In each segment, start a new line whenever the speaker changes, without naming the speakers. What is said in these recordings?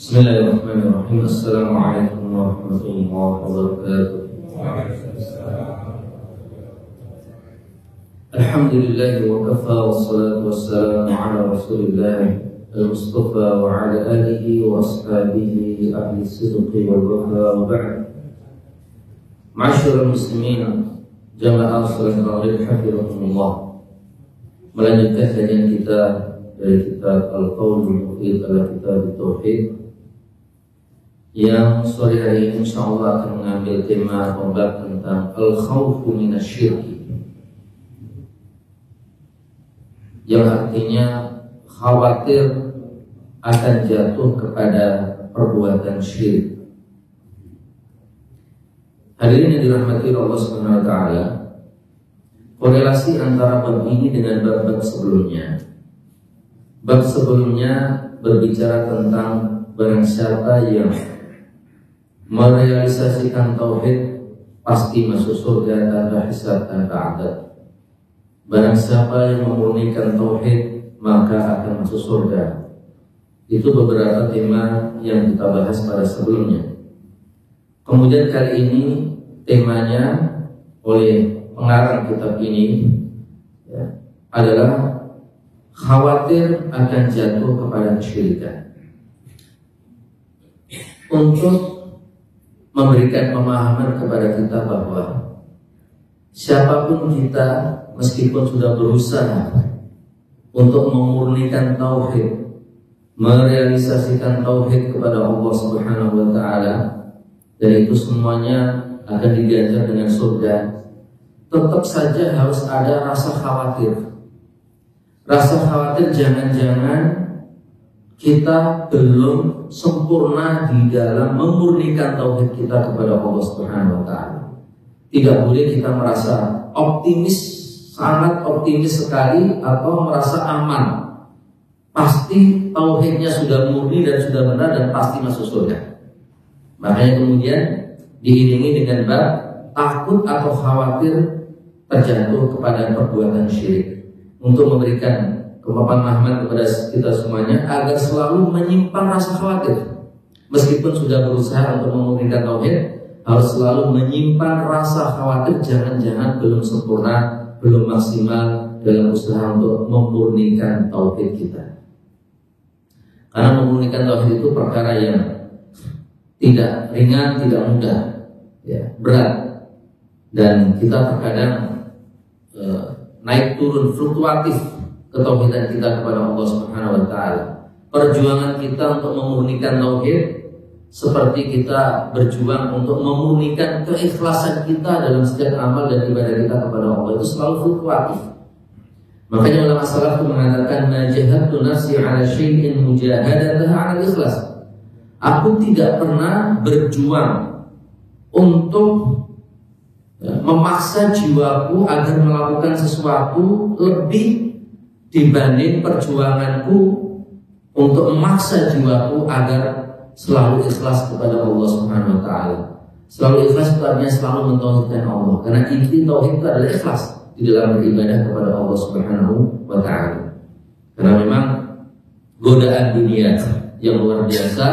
Bismillahirrahmanirrahim. Assalamualaikum warahmatullahi wabarakatuh. Alhamdulillah wa kafa wassalatu wassalamu ala rasulillah al-mustafa wa ala alihi wa ashabihi ahli sidqi wal wafa wa ba'd. Ma'asyiral muslimin jamaah salat maghrib hafizahumullah. Melanjutkan kajian kita dari kitab Al-Qaulul Mufid ala Kitab Tauhid yang sore hari ini insyaallah akan mengambil tema pembahasan tentang al-khawfu minasyirki, yang artinya khawatir akan jatuh kepada perbuatan syirik. Hadirin yang dirahmati Allah Subhanahu wa taala, korelasi antara bab ini dengan bab-bab sebelumnya. Bab sebelumnya berbicara tentang barang siapa yang merealisasikan tauhid pasti masuk surga tanpa hisab, tanpa adab. Barang siapa yang memurnikan tauhid maka akan masuk surga. Itu beberapa tema yang kita bahas pada sebelumnya. Kemudian kali ini temanya oleh pengarang kitab ini adalah khawatir akan jatuh kepada kesyirikan. Untuk memberikan pemahaman kepada kita bahwa siapapun kita, meskipun sudah berusaha untuk memurnikan tauhid, merealisasikan tauhid kepada Allah Subhanahu wa taala, dan itu semuanya akan diganjar dengan surga, tetap saja harus ada rasa khawatir. Rasa khawatir jangan-jangan kita belum sempurna di dalam memurnikan tauhid kita kepada Allah Subhanahu wa taala. Tidak boleh kita merasa optimis, sangat optimis sekali, atau merasa aman. Pasti tauhidnya sudah murni dan sudah benar dan pasti masuk surga. Makanya kemudian diiringi dengan bab takut atau khawatir terjatuh kepada perbuatan syirik, untuk memberikan pemahaman kepada kita semuanya agar selalu menyimpan rasa khawatir. Meskipun sudah berusaha untuk memurnikan tauhid, harus selalu menyimpan rasa khawatir, jangan-jangan belum sempurna, belum maksimal dalam usaha untuk memurnikan tauhid kita. Karena memurnikan tauhid itu perkara yang tidak ringan, tidak mudah, berat, dan kita terkadang naik turun, fluktuatif ketauhidan kita kepada Allah Subhanahu wa taala. Perjuangan kita untuk memurnikan tauhid seperti kita berjuang untuk memurnikan keikhlasan kita dalam setiap amal dan ibadah kita kepada Allah, itu selalu fluktuatif. Makanya ulama salaf itu mengatakan, najahatu nafsi ala syai'in mujahadataha 'ala ikhlas. Aku tidak pernah berjuang untuk memaksa jiwaku agar melakukan sesuatu lebih dibanding perjuanganku untuk memaksa jiwaku agar selalu ikhlas kepada Allah Subhanahu wa taala. Selalu ikhlas itu artinya selalu mentauhidkan Allah, karena inti tauhid itu adalah ikhlas di dalam beribadah kepada Allah Subhanahu wa taala. Karena memang godaan dunia yang luar biasa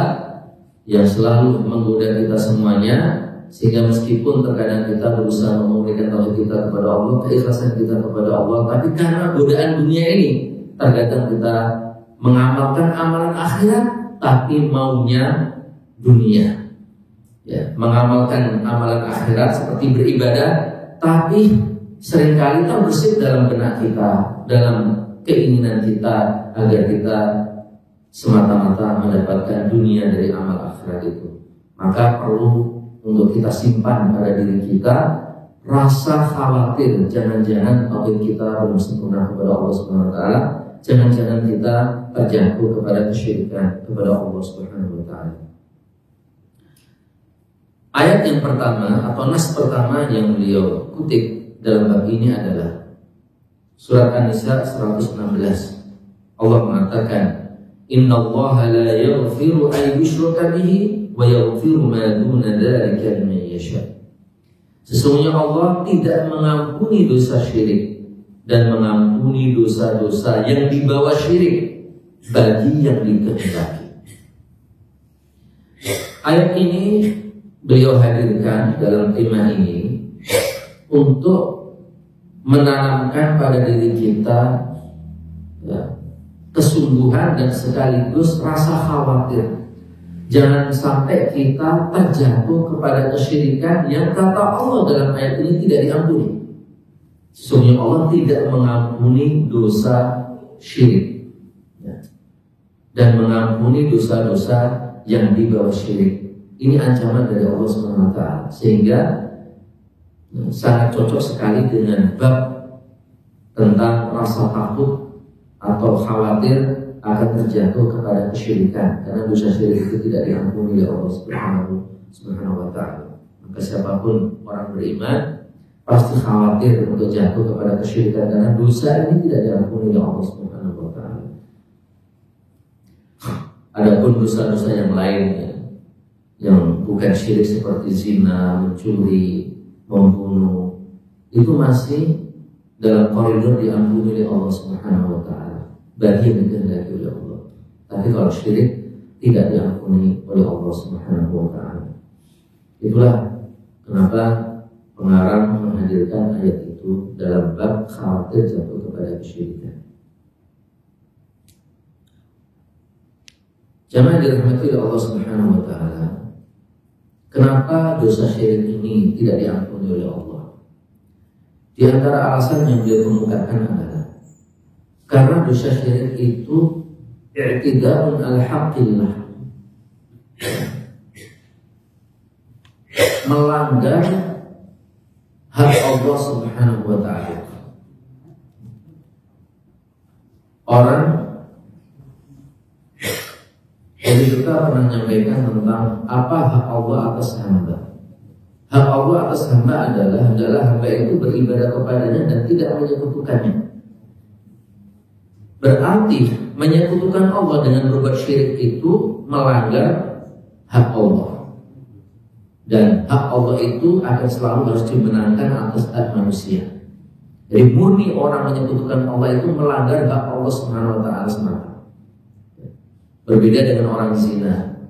yang selalu menggoda kita semuanya, sehingga meskipun terkadang kita berusaha memurnikan tauhid kita kepada Allah, keikhlasan kita kepada Allah, tapi karena godaan dunia ini, terkadang kita mengamalkan amalan akhirat tapi maunya dunia. Mengamalkan amalan akhirat seperti beribadah, tapi seringkali terbesit dalam benak kita, dalam keinginan kita agar kita semata-mata mendapatkan dunia dari amal akhirat itu. Maka perlu untuk kita simpan pada diri kita rasa khawatir, jangan-jangan tauhid kita belum sempurna kepada Allah Subhanahu wa taala, jangan-jangan kita terjatuh kepada kesyirikan kepada Allah Subhanahu wa taala. Ayat yang pertama atau nas pertama yang beliau kutip dalam bab ini adalah surat An-Nisa 116. Allah mengatakan, innallaha la yaghfiru an yushraka bihi wa yaghfiru ma duna dzalika liman yasha. Sesungguhnya Allah tidak mengampuni dosa syirik dan mengampuni dosa-dosa yang di bawah syirik bagi yang dikehendaki. Ayat ini beliau hadirkan dalam tema ini untuk menanamkan pada diri kita ya, kesungguhan dan sekaligus rasa khawatir. Jangan sampai kita terjatuh kepada kesyirikan yang kata Allah dalam ayat ini tidak diampuni. Sesungguhnya Allah tidak mengampuni dosa syirik ya, dan mengampuni dosa-dosa yang di bawah syirik. Ini ancaman dari Allah SWT, sehingga sangat cocok sekali dengan bab tentang rasa takut atau khawatir akan terjatuh kepada kesyirikan, karena dosa syirik itu tidak diampuni oleh Allah Subhanahu wa Ta'ala. Maka siapapun orang beriman pasti khawatir untuk jatuh kepada kesyirikan, karena dosa ini tidak diampuni oleh Allah Subhanahu wa Ta'ala. Adapun dosa-dosa yang lain yang bukan syirik seperti zina, mencuri, membunuh, itu masih dalam koridor diampuni oleh Allah Subhanahu wa Ta'ala bagi yang dikehendaki oleh Allah. Tapi kalau syirik tidak diampuni oleh Allah Subhanahu wa Ta'ala. Itulah kenapa pengarang menghadirkan ayat itu dalam bab khawatir jatuh kepada kesyirikan. Jamaah dirahmati oleh Allah Subhanahu wa Ta'ala. Kenapa dosa syirik ini tidak diampuni oleh Allah? Di antara alasan yang beliau kemukakan adalah karena dosa syirik itu i'tidaa'un al-haqqillah, melanggar hak Allah Subhanahu wa Ta'ala. Orang jadi kita pernah menyampaikan tentang apa hak Allah atas hamba. Hak Allah atas hamba adalah hamba itu beribadah kepadanya dan tidak menyekutukannya. Berarti menyekutukan Allah dengan berbuat syirik itu melanggar hak Allah. Dan hak Allah itu akan selalu harus dimenangkan atas hak manusia. Jadi murni orang menyekutukan Allah itu melanggar hak Allah Subhanahu wa Ta'ala semata. Berbeda dengan orang zina.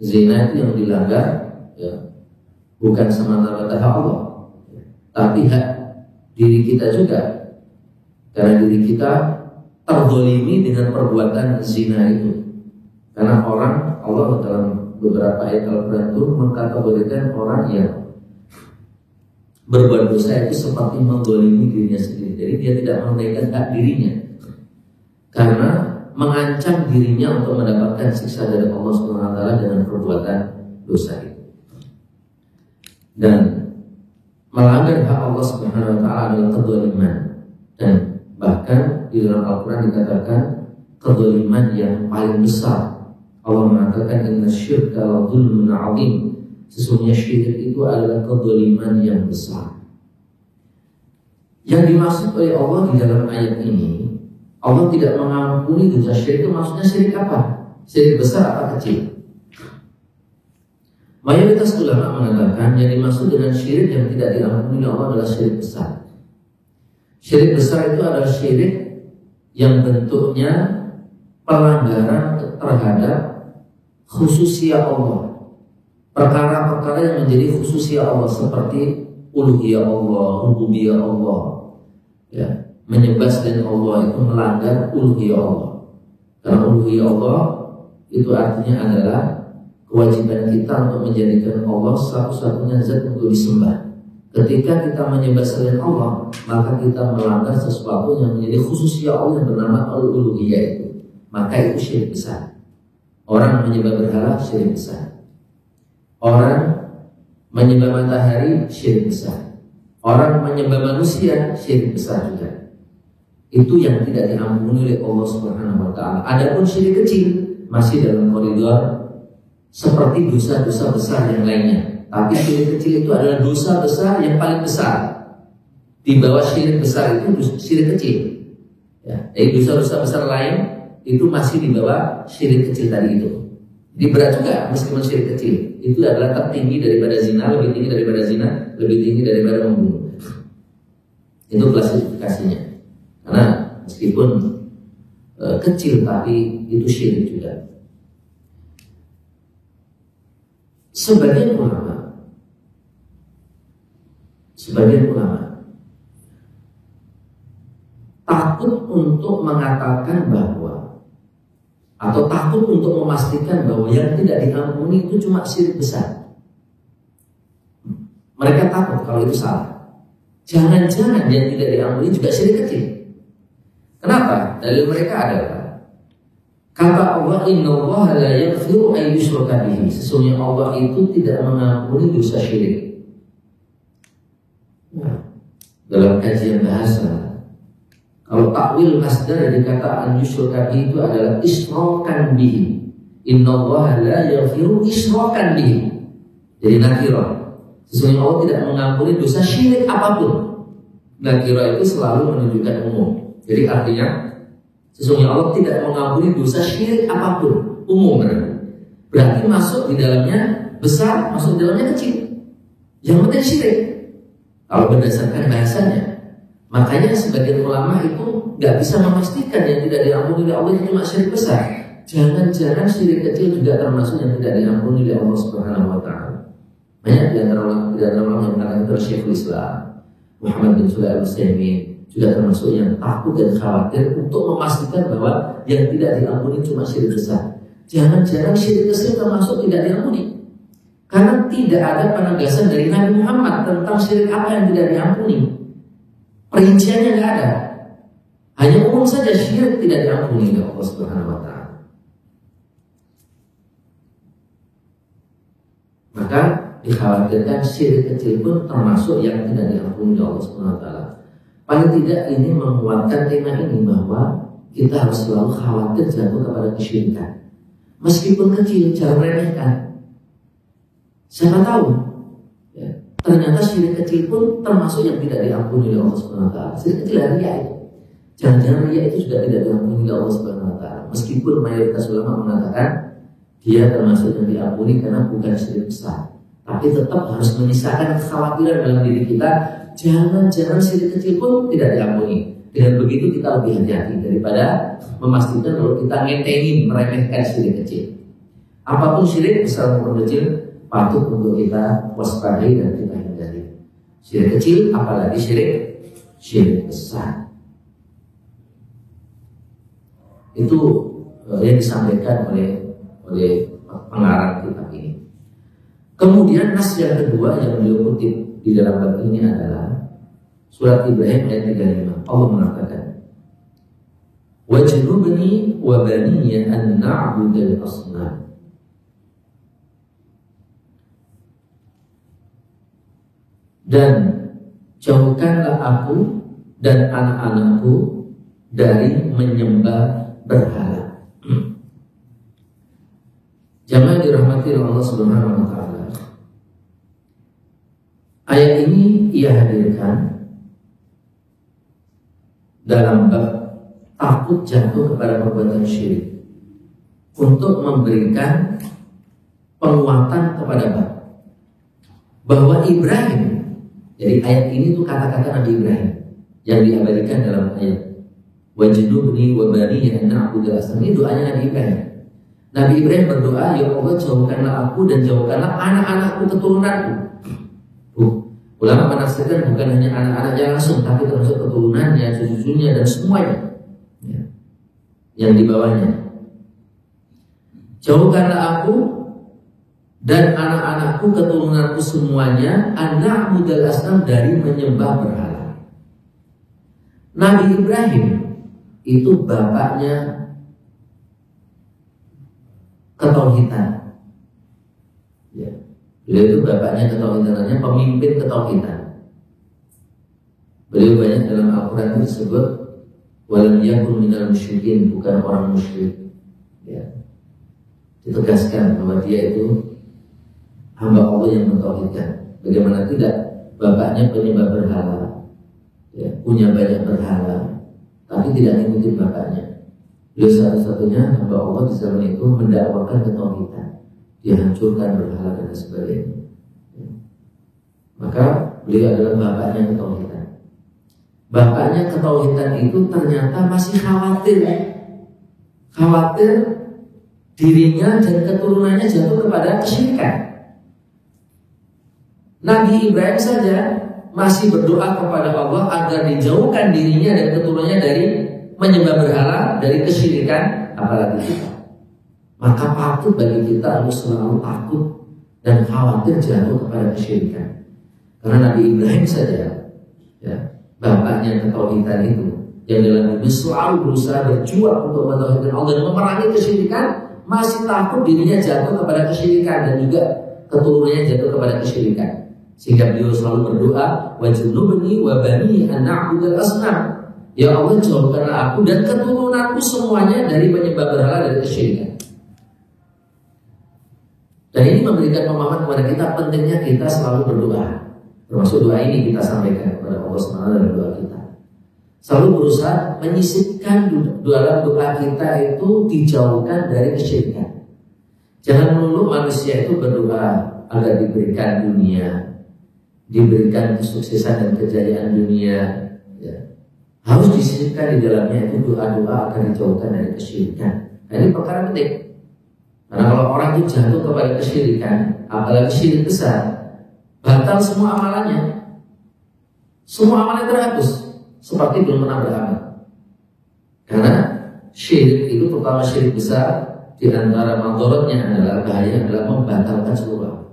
Zina itu yang dilanggar ya, bukan semata-mata hak Allah, tapi hak diri kita juga. Karena diri kita terzalimi dengan perbuatan zina itu. Karena Allah dalam beberapa ayat Al-Quran itu mengkategorikan orang yang berbuat dosa itu seperti menzalimi dirinya sendiri. Jadi dia tidak menunaikan hak dirinya, karena mengancam dirinya untuk mendapatkan siksa dari Allah SWT dengan perbuatan dosa itu. Dan melanggar hak Allah SWT adalah kezaliman. Dan bahkan di dalam Al-Quran dikatakan kezaliman yang paling besar. Allah mengatakan inna syirka la dzulmun 'adzim. Sesungguhnya syirik itu adalah kezaliman yang besar. Yang dimaksud oleh Allah di dalam ayat ini, Allah tidak mengampuni dosa syirik itu maksudnya syirik apa? Syirik besar apa kecil? Mayoritas ulama mengatakan yang dimaksud dengan syirik yang tidak diampuni oleh Allah adalah syirik besar. Syirik besar itu adalah syirik yang bentuknya pelanggaran terhadap khususiyah Allah. Perkara-perkara yang menjadi khususiyah Allah seperti uluhiyah Allah, rububiyah Allah, ya. Menyembah selain Allah itu melanggar uluhiyah Allah. Karena uluhiyah Allah itu artinya adalah kewajiban kita untuk menjadikan Allah satu-satunya zat untuk disembah. Ketika kita menyembah selain Allah, maka kita melanggar sesuatu yang menjadi khususiyah Allah yang bernama uluhiyah itu. Maka itu syirik besar. Orang menyembah berhala syirik besar. Orang menyembah matahari syirik besar. Orang menyembah manusia syirik besar juga. Itu yang tidak diampuni oleh Allah Subhanahu wa Ta'ala. Adapun syirik kecil masih dalam koridor seperti dosa-dosa besar yang lainnya. Tapi syirik kecil itu adalah dosa besar yang paling besar. Di bawah syirik besar itu syirik kecil. Ya, jadi dosa-dosa besar lain itu masih di bawah syirik kecil tadi itu. Jadi berat juga meskipun syirik kecil. Itu adalah tertinggi daripada zina, lebih tinggi daripada zina, lebih tinggi daripada membunuh. Itu klasifikasinya. Karena meskipun kecil tapi itu syirik juga. sebagian ulama takut untuk mengatakan bahwa, atau takut untuk memastikan bahwa yang tidak diampuni itu cuma syirik besar. Mereka takut kalau itu salah. Jangan-jangan yang tidak diampuni juga syirik kecil. Kenapa? Dalil mereka adalah kata Allah, innallaha la yaghfiru an yushraka bihi. Sesungguhnya Allah itu tidak mengampuni dosa syirik. Nah, dalam kajian bahasa, kalau takwil masdar dari kata an yushraka bihi itu adalah isrokan bihi. Innallaha la yaghfiru isrokan bihi. Jadi nakirah. Sesungguhnya Allah tidak mengampuni dosa syirik apapun. Nakirah itu selalu menunjukkan umum. Jadi artinya sesungguhnya Allah tidak mengampuni dosa syirik apapun, umum berarti masuk di dalamnya besar, masuk di dalamnya kecil. Yang penting syirik. Kalau berdasarkan bahasanya, makanya sebagian ulama itu nggak bisa memastikan yang tidak diampuni oleh Allah itu cuma syirik besar. Jangan-jangan syirik kecil juga termasuk yang tidak diampuni oleh Allah Subhanahu Wa Taala. Banyak di antara ulama yang mengatakan Syekhul Islam Muhammad bin Shalih Al-Utsaimin juga termasuk yang takut dan khawatir untuk memastikan bahwa yang tidak diampuni cuma syirik besar. Jangan-jangan syirik kecil termasuk tidak diampuni. Karena tidak ada penegasan dari Nabi Muhammad tentang syirik apa yang tidak diampuni. Perinciannya nggak ada. Hanya umum saja syirik tidak diampuni oleh Allah Subhanahu Wa Taala. Maka dikhawatirkan syirik kecil pun termasuk yang tidak diampuni oleh Allah Subhanahu Wa Taala. Paling tidak ini menguatkan tema ini bahwa kita harus selalu khawatir jatuh kepada kesyirikan. Meskipun kecil, jangan remehkan. Siapa tahu, ya, ternyata syirik kecil pun termasuk yang tidak diampuni oleh Allah Subhanahu Wa Taala. Syirik kecil adalah riya itu. Jangan-jangan riya itu juga tidak diampuni oleh Allah Subhanahu Wa Taala. Meskipun mayoritas ulama mengatakan dia termasuk yang diampuni karena bukan syirik besar, tapi tetap harus menyisakan kekhawatiran dalam diri kita. Jangan-jangan syirik kecil pun tidak diampuni. Dengan begitu kita lebih hati-hati daripada memastikan kalau kita ngentengin, meremehkan syirik kecil. Apapun syirik besar maupun kecil, patut untuk kita waspadai dan kita hindari. Syirik kecil, apalagi syirik besar. Itu yang disampaikan oleh pengarang kitab ini. Kemudian nas yang kedua yang beliau kutip di dalam bab ini adalah surat Ibrahim ayat 35. Allah mengatakan, wajnubni wa baniya an na'budal asnam. Dan jauhkanlah aku dan anak-anakku dari menyembah berhala. Jamaah dirahmati Allah Subhanahu Wa Taala. Ayat ini ia hadirkan dalam bab takut jatuh kepada perbuatan syirik untuk memberikan penguatan kepada bahwa Ibrahim. Jadi ayat ini tuh kata-kata Nabi Ibrahim yang diabadikan dalam ayat wajnubni wa baniya an na'budal asnam. Ini doanya Nabi Ibrahim. Nabi Ibrahim berdoa, ya Allah jauhkanlah aku dan jauhkanlah anak-anakku keturunanku. Ulama menafsirkan bukan hanya anak-anaknya langsung, tapi termasuk keturunannya, cucu-cucunya dan semuanya ya, yang di bawahnya. Jauhkanlah aku dan anak-anakku keturunanku semuanya anak mudal asnam dari menyembah berhala. Nabi Ibrahim itu bapaknya ketauhidan. Ya. Beliau itu bapaknya ketauhidannya, pemimpin ketauhidan. Beliau banyak dalam Al-Quran disebut walam yakun minal musyrikin, bukan orang musyrik. Ya. Ditegaskan bahwa dia itu hamba Allah yang mentauhidkan. Bagaimana tidak, bapaknya penyembah berhala, ya, punya banyak berhala, tapi tidak mengikuti bapaknya. Beliau satu-satunya hamba Allah di zaman itu mendakwakan ketauhidan. Dia hancurkan berhala dan sebagainya. Ya. Maka beliau adalah bapaknya ketauhidan. Bapaknya ketauhidan itu ternyata masih khawatir dirinya dan keturunannya jatuh kepada kesyirikan. Nabi Ibrahim saja masih berdoa kepada Allah agar dijauhkan dirinya dan keturunannya dari menyembah berhala, dari kesyirikan, apalagi kita. Maka patut bagi kita harus selalu takut dan khawatir jatuh kepada kesyirikan. Karena Nabi Ibrahim saja, ya, bapaknya ketauhidan itu, yang dalam hidup selalu berusaha berjuang untuk mentauhidkan Allah dan memerangi kesyirikan, masih takut dirinya jatuh kepada kesyirikan dan juga keturunannya jatuh kepada kesyirikan. Sehingga beliau selalu berdoa, wajnubni wa bani an na'budal asnam. Ya Allah, jauhkanlah aku dan keturunanku semuanya dari penyembah berhala, dari kesyirikan. Dan ini memberikan pemahaman kepada kita pentingnya kita selalu berdoa. Termasuk doa ini kita sampaikan kepada Allah SWT dalam doa kita. Selalu berusaha menyisipkan dalam doa kita itu dijauhkan dari kesyirikan. Jangan melulu manusia itu berdoa agar diberikan dunia, diberikan kesuksesan dan kejayaan dunia, ya. Harus disisipkan di dalamnya itu doa-doa agar dijauhkan dari kesyirikan. Nah, ini perkara penting. Karena kalau orang itu jatuh kepada kesyirikan, apalagi syirik besar, batal semua amalannya. Semua amalannya terhapus seperti belum pernah beramal. Karena syirik itu, terutama syirik besar, di antara mandorotnya adalah bahaya adalah membatalkan seluruh amal.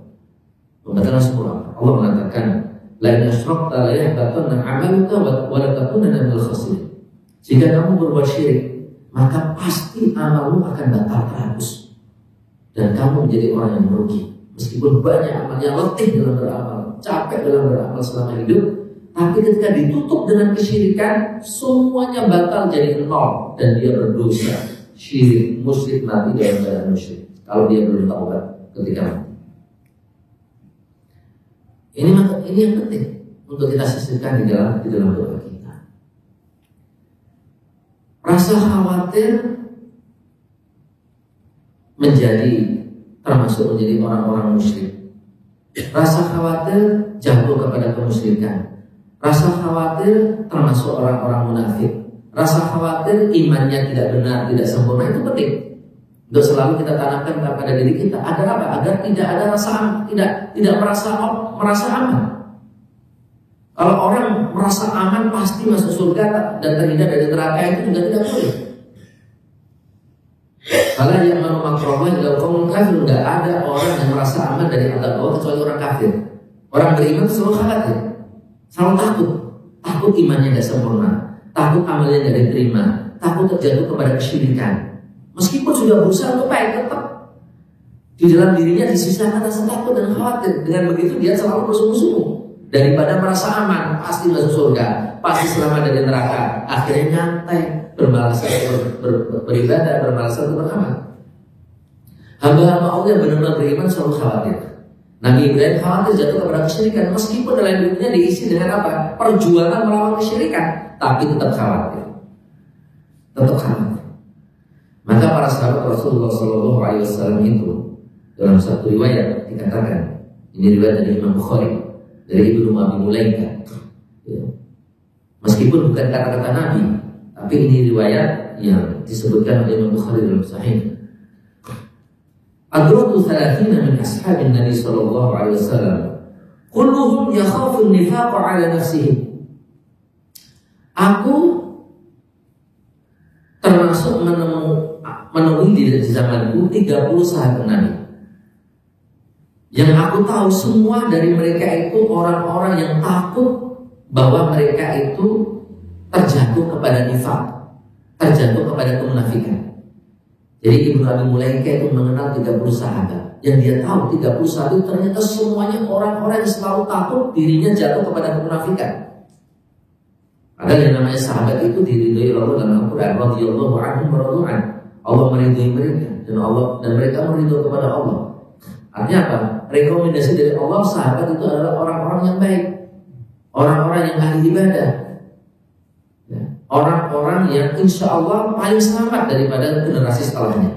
Membatalkan seluruh amal. Allah mengatakan, la in asyrakta la yahbatanna 'amaluka wa la takunanna minal khasirin. Jika kamu berbuat syirik, maka pasti amalmu akan batal terhapus dan kamu menjadi orang yang merugi. Meskipun banyak amalnya, letih dalam beramal, capek dalam beramal selama hidup, tapi ketika ditutup dengan kesyirikan, semuanya batal jadi nol dan dia berdosa, syirik, musyrik, mati dalam keadaan musyrik kalau dia belum taubat ketika mati. Ini yang penting untuk kita sisipkan di dalam doa kita. Rasa khawatir termasuk menjadi orang-orang musyrik. Rasa khawatir jatuh kepada kemusyrikan. Rasa khawatir termasuk orang-orang munafik. Rasa khawatir imannya tidak benar, tidak sempurna, itu penting untuk selalu kita tanamkan kepada diri kita. Agar apa? Agar tidak ada rasa tidak merasa aman. Kalau orang merasa aman pasti masuk surga dan terhindar dari neraka, itu juga tidak boleh. Kalau yang makromah kalau kaum kafir, tidak ada orang yang merasa aman dari azab Allah kecuali orang kafir. Orang beriman selalu khawatir, selalu takut imannya tidak sempurna, takut amalnya tidak diterima, takut terjatuh kepada kesyirikan. Meskipun sudah berusaha untuk baik, tetap di dalam dirinya disisakan rasa takut dan khawatir. Dengan begitu dia selalu bersungguh-sungguh. Daripada merasa aman, pasti masuk surga, pasti selamat dari neraka, akhirnya nyantai, bermalasan beribadah, bermalasan beramal. Hamba-hamba Allah yang benar-benar beriman selalu khawatir. Nabi Ibrahim khawatir jatuh kepada kesyirikan, meskipun dalam hidupnya diisi dengan apa? Perjuangan melawan kesyirikan, tapi tetap khawatir. Maka para sahabat Rasulullah SAW itu dalam satu riwayat dikatakan, ini riwayat dari Imam Bukhari, dari Ibnu Abi Mulaika, ya. Meskipun bukan kata-kata Nabi, tapi ini riwayat yang disebutkan oleh Imam Bukhari dalam Sahih. Adratu 30 min ashabin Nabi sallallahu alaihi wasallam, kulluhum yakhafu an-nifaq 'ala nafsihi. Aku termasuk menemui di zamanku 30 sahabat Nabi. Yang aku tahu semua dari mereka itu orang-orang yang takut bahwa mereka itu terjatuh kepada nifaq, terjatuh kepada kemunafikan. Jadi Ibnu Abi Mulaika itu mengenal 30 sahabat. Yang dia tahu 30 sahabat ternyata semuanya orang-orang yang selalu takut dirinya jatuh kepada kemunafikan. Padahal yang namanya sahabat itu diridhoi Allah dalam Al-Quran, radhiyallahu anhum wa radu an. Allah meridhoi mereka dan mereka meridhoi kepada Allah. Artinya apa? Rekomendasi dari Allah, sahabat itu adalah orang-orang yang baik, orang-orang yang ahli ibadah, ya. Orang-orang yang insya Allah paling selamat daripada generasi setelahnya.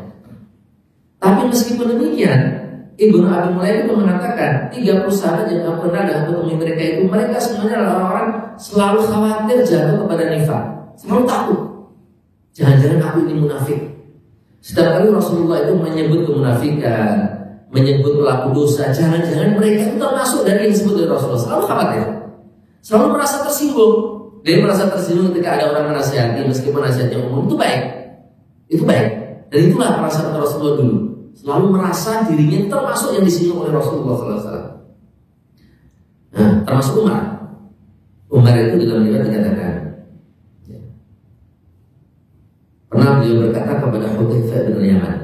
Tapi meskipun demikian, Ibnu Abi Mulaika itu mengatakan 30 sahabat yang aku kenal dan aku temui mereka itu, mereka semuanya adalah orang selalu khawatir jatuh kepada nifaq, selalu takut, jangan-jangan aku ini munafik. Setiap kali Rasulullah itu menyebut kemunafikan, menyebut pelaku dosa, jangan-jangan mereka itu termasuk dari yang disebut oleh Rasulullah. Selalu khawatir, selalu merasa tersinggung. Dia merasa tersinggung ketika ada orang menasihati, meskipun nasihatnya umum, itu baik, itu baik. Dan itulah perasaan Rasulullah dulu, selalu merasa dirinya termasuk yang disinggung oleh Rasulullah SAW. Nah, termasuk Umar. Umar itu dalam riwayat dikatakan, pernah beliau berkata kepada Hudzaifah bin Yaman.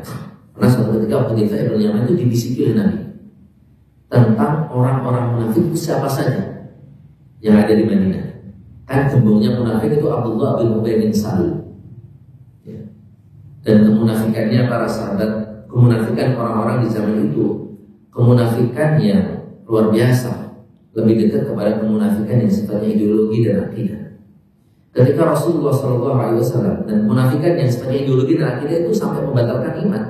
Pernah suatu ketika Hudzaifah bin Yaman itu dibisiki oleh Nabi tentang orang-orang munafik itu siapa saja yang ada di Madinah. Kan gembongnya munafik itu Abdullah bin Ubay bin Salul. Ya. Dan kemunafikannya para sahabat, kemunafikan orang-orang di zaman itu, kemunafikan yang luar biasa, lebih dekat kepada kemunafikan yang sifatnya ideologi dan akidah. Ketika Rasulullah SAW dan munafikan yang sifatnya ideologi dan akidah itu sampai membatalkan iman,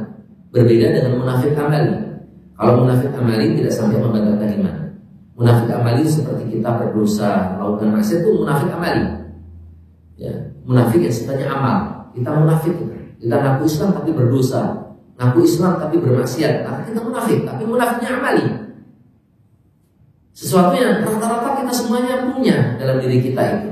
berbeda dengan munafik amali. Kalau munafik amali tidak sampai membatalkan iman. Munafik amali seperti kita berdosa, melakukan maksiat, itu munafik amali. Ya, munafik yang sifatnya amal. Kita munafik, kita ngaku Islam tapi berdosa, ngaku Islam tapi bermaksiat. Nah, kita munafik, tapi munafiknya amali. Sesuatu yang rata-rata kita semuanya punya dalam diri kita itu.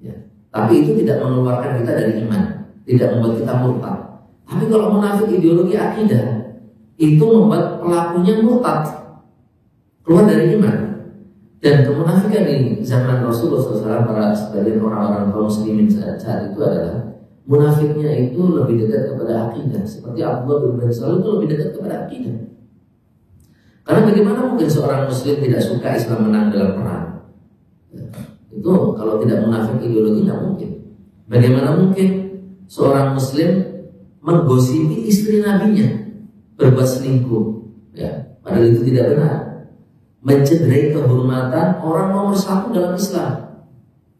Ya. Tapi itu tidak mengeluarkan kita dari iman, tidak membuat kita murtad. Tapi kalau munafik ideologi akidah, itu membuat pelakunya murtad, keluar dari iman. Dan kemunafikan di zaman Rasulullah SAW, para sebagian orang-orang kaum muslimin saat itu adalah munafiknya itu lebih dekat kepada akidah. Seperti Abdullah bin Ubay itu lebih dekat kepada akidah. Karena bagaimana mungkin seorang muslim tidak suka Islam menang dalam perang? Itu kalau tidak munafik ideologi tidak mungkin. Bagaimana mungkin seorang muslim menggosipi istri nabinya, berbuat selingkuh, ya, padahal itu tidak benar, mencederai kehormatan orang nomor satu dalam Islam.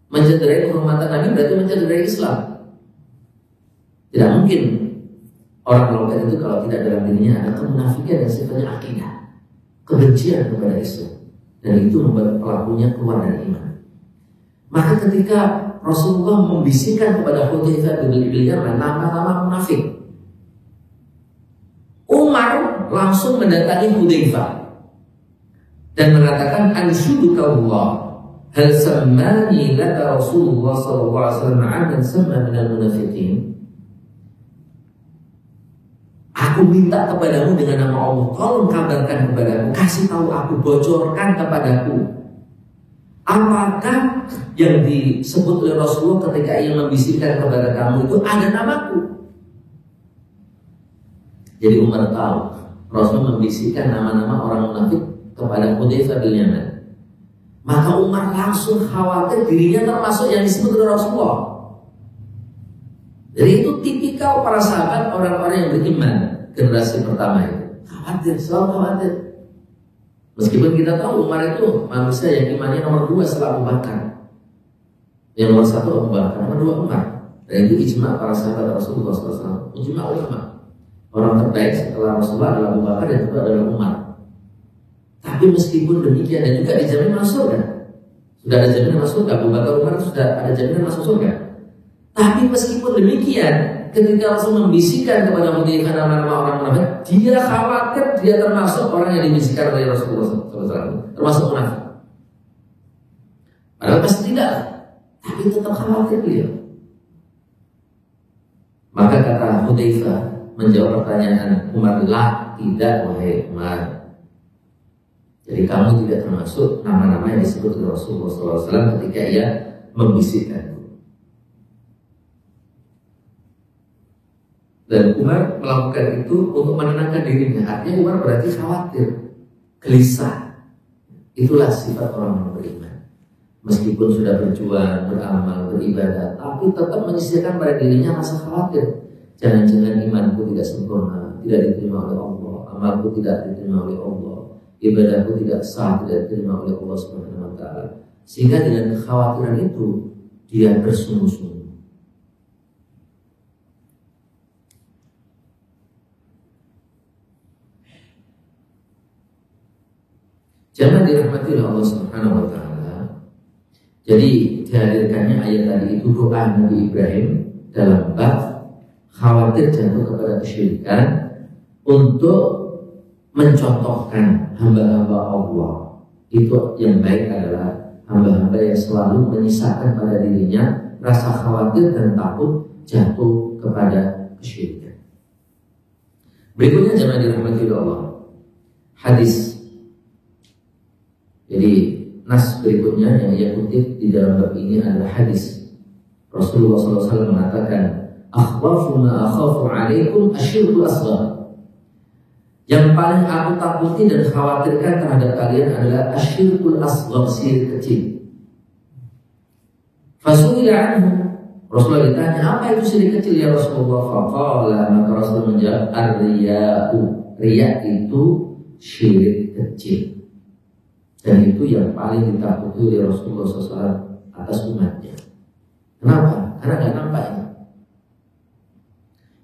Mencederai kehormatan Nabi berarti mencederai Islam. Tidak mungkin orang melakukan itu kalau tidak dalam dirinya ada kemunafikan yang sifatnya akidah, kebencian kepada Islam, dan itu membuat pelakunya keluar dari iman. Maka ketika Rasulullah membisikkan kepada Hudzaifah bin Yaman nama-nama munafik, Umar langsung mendatangi Hudzaifah dan mengatakan, anshuduka Allah, hal sammani laka Rasulullah sallallahu alaihi wasallam amman samma minal munafiqin. Aku minta kepadamu dengan nama Allah, tolong kabarkan kepadaku, kasih tahu aku, bocorkan kepadaku, apakah yang disebut oleh Rasulullah ketika ia membisikkan kepada kamu itu ada namaku? Jadi Umar tahu Rasul membisikkan nama-nama orang munafik kepada Hudzaifah bin Yaman. Maka Umar langsung khawatir dirinya termasuk yang disebut oleh Rasulullah. Jadi itu tipikal para sahabat, orang-orang yang beriman generasi pertama itu. Khawatir, selalu khawatir. Meskipun kita tahu Umar itu manusia yang imannya nomor 2 setelah Abu Bakar. Yang nomor 1 Abu Bakar, nomor 2 Umar. Dan itu ijma para sahabat Rasulullah SAW. Ijma ulama. Orang terbaik setelah Rasulullah adalah Abu Bakar dan itu adalah Umar. Tapi meskipun demikian dan juga dijamin masuk surga. Sudah ada jaminan masuk surga. Abu Bakar, Umar sudah ada jaminan masuk surga. Tapi meskipun demikian, ketika Rasul membisikkan kepada Hudzaifah nama-nama orang munafik, dia khawatir dia termasuk orang yang dibisikkan oleh Rasulullah SAW, termasuk munafik. Padahal pasti tidak, tapi tetap khawatir dia. Maka kata Hudzaifah menjawab pertanyaan Umar, la, tidak wahai Umar. Jadi kamu tidak termasuk nama-nama yang disebut oleh Rasulullah SAW ketika ia membisikkan. Dan Umar melakukan itu untuk menenangkan dirinya. Artinya Umar berarti khawatir, gelisah. Itulah sifat orang beriman. Meskipun sudah berjuang, beramal, beribadah, tapi tetap menyisihkan pada dirinya rasa khawatir. Jangan-jangan imanku tidak sempurna, tidak diterima oleh Allah, amalku tidak diterima oleh Allah, ibadahku tidak sah, tidak diterima oleh Allah Subhanahu wa taala. Sehingga dengan kekhawatiran itu dia bersungguh-sungguh. Jangan dirahmati oleh Allah Subhanahu wa taala. Jadi dihadirkannya ayat tadi itu doa Nabi Ibrahim dalam bab khawatir jatuh kepada kesyirikan untuk mencontohkan hamba-hamba Allah. Itu yang baik adalah hamba-hamba yang selalu menyisakan pada dirinya rasa khawatir dan takut jatuh kepada kesyirikan. Berikutnya jemaah dirahmati Allah, hadis. Jadi nas berikutnya yang ia kutip di dalam bab ini adalah hadis Rasulullah SAW mengatakan, akhwafu ma akhafu alaikum asyirkul asghar. Yang paling aku takuti dan khawatirkan terhadap kalian adalah asyirkul asghar, syirik kecil. Fasu'ila anhu, Rasulullah ditanya, apa itu syirik kecil ya Rasulullah? Faqala, maka Rasul menjawab, ar-riya'u, riya itu syirik kecil. Dan itu yang paling ditakuti oleh Rasulullah SAW atas umatnya. Kenapa? Karena nggak nampak itu.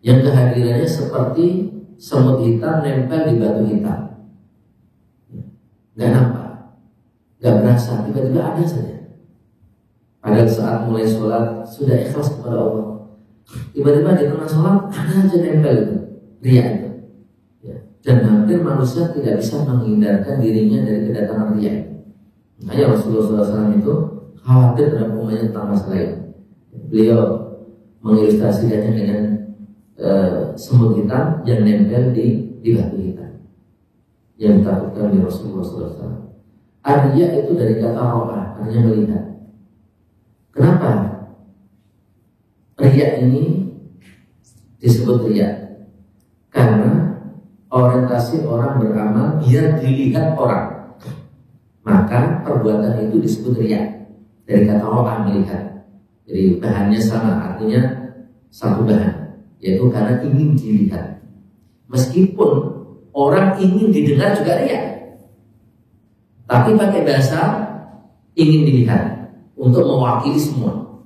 Yang kehadirannya seperti semut hitam nempel di batu hitam, nggak nampak, nggak berasa, tiba-tiba ada saja. Pada saat mulai sholat sudah ikhlas kepada Allah, tiba-tiba di tengah sholat ada saja nempel itu, riya itu. Ya. Dan hampir manusia tidak bisa menghindarkan dirinya dari kedatangan riya. Makanya Rasulullah SAW itu khawatir terhadap umatnya tentang masalah ini. Beliau mengilustrasikannya dengan semut hitam yang nempel di batu hitam yang ditakutkan oleh Rasulullah SAW. Ar-riya itu dari kata ro'a, artinya melihat. Kenapa riya ini disebut riya? Karena orientasi orang beramal biar dilihat orang, maka perbuatan itu disebut riya. Dari kata ro'a, melihat. Jadi bahannya sama, artinya satu bahan, yaitu karena ingin dilihat. Meskipun orang ingin didengar juga riya, tapi pakai bahasa ingin dilihat untuk mewakili semua.